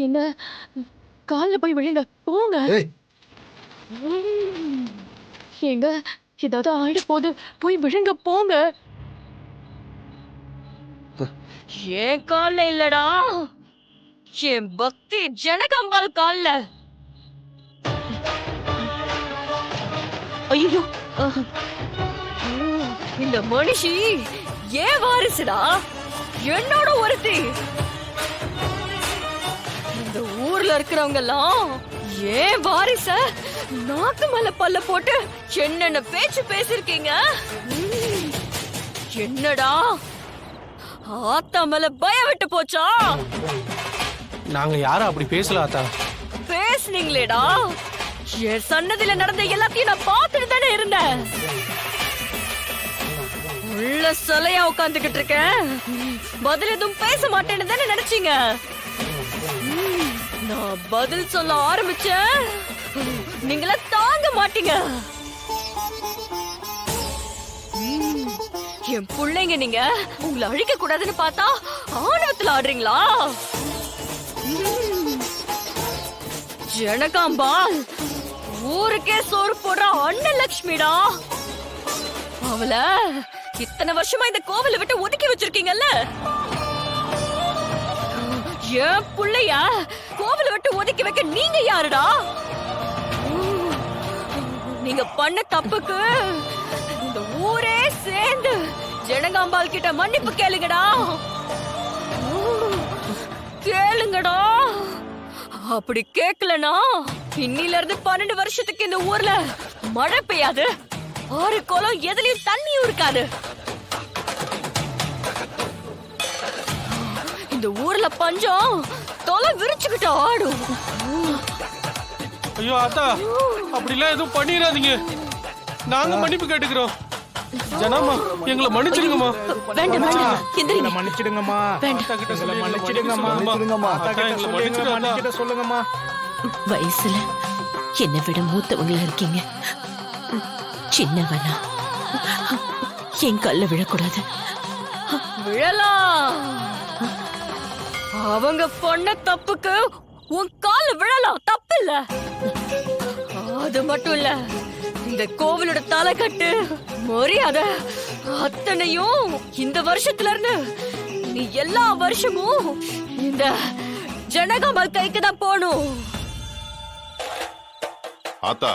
என்ன கால்ல போய் விழுங்க போங்க. எங்க ஏதாவது ஆயிட போது போய் விழுங்க போங்க. என் கால்ல இல்லடா, என் பக்தி ஜனகம்பால் கால்ல. ஐயோ, இந்த மனுஷி ஏன் வாரிசுடா, என்னோட ஒருத்தி. இந்த ஊர்ல இருக்கிறவங்க எல்லாம் ஏன் வாரிச நாக்கு மேல பல்ல போட்டு என்னென்ன பேச்சு பேசிருக்கீங்க. என்னடா ஆத்தா மேல பயம் விட்டு போச்சா? நாங்க யாரும் அப்படி பேசல ஆத்தா. பேசுனீங்களேடா, என் சன்னதியில நடந்த எல்லாத்தையும் நான் பார்த்துட்டு தானே இருந்தேன். உள்ள சிலையா உட்காந்துக்கிட்டு இருக்கேன், பதில் எதுவும் பேச மாட்டேன்னு தானே நினைச்சீங்க. நான் பதில் சொல்ல ஆரம்பிச்சேன், நீங்கள தாங்க மாட்டீங்க. என் பிள்ளைங்க நீங்க உங்களை அழிக்க கூடாதுன்னு பார்த்தா ஆணவத்துல ஆடுறீங்களா? ஜனகாம்பால் ஊருக்கே சோறு போடுற அன்னலட்சுமிடா. அவள இத்தனை வருஷமா இந்த கோவிலை விட்டு ஒதுக்கி வச்சிருக்கீங்கல்ல. என் புள்ளைய கோவிலை விட்டு ஒதுக்கி வைக்க நீங்க யாருடா? நீங்க பண்ண தப்புக்கு இந்த ஊரே சேர்ந்து ஜனகாம்பால் கிட்ட மன்னிப்பு கேளுங்கடா, கேளுங்கடா. அப்படி கேட்கலனா இன்னில இருந்து 12 வருஷத்துக்கு இந்த ஊர்ல மழை பெய்யாது, ஆறு குளம் எதுலயும் தண்ணியும் இருக்காது. இந்த ஊர்ல பஞ்சம் தொலை விரிச்சுக்கிட்டு ஆடும். ஐயோ ஆத்தா, அப்படிலாம் எதுவும் பண்ணிடாதீங்க. நாங்க மன்னிப்பு கேட்டுக்கிறோம். ஜனம்மா எங்களை மன்னிச்சிடுங்கம்மா. வேண்டாம் வேண்டாம், எந்திரிங்க. மன்னிச்சிடுங்கம்மா. வேண்டாம். மன்னிச்சிடுங்கம்மா. சொல்லுங்கம்மா. வயசுல என்னை விட மூத்தவங்களா இருக்கீங்க, சின்னவனா என் கல்ல விழக்கூடாது. விழலாம், அவங்க பண்ண தப்புக்கு உன் கால விழலாம், தப்பு இல்ல. அது மட்டும் இல்ல, இந்த கோவிலோட தலைக்கட்டு மரியாதை அத்தனையும் இந்த வருஷத்துல இருந்து நீ எல்லா வருஷமும் இந்த ஜனகாம்பால் கைக்கு தான் போகணும். ஆத்தா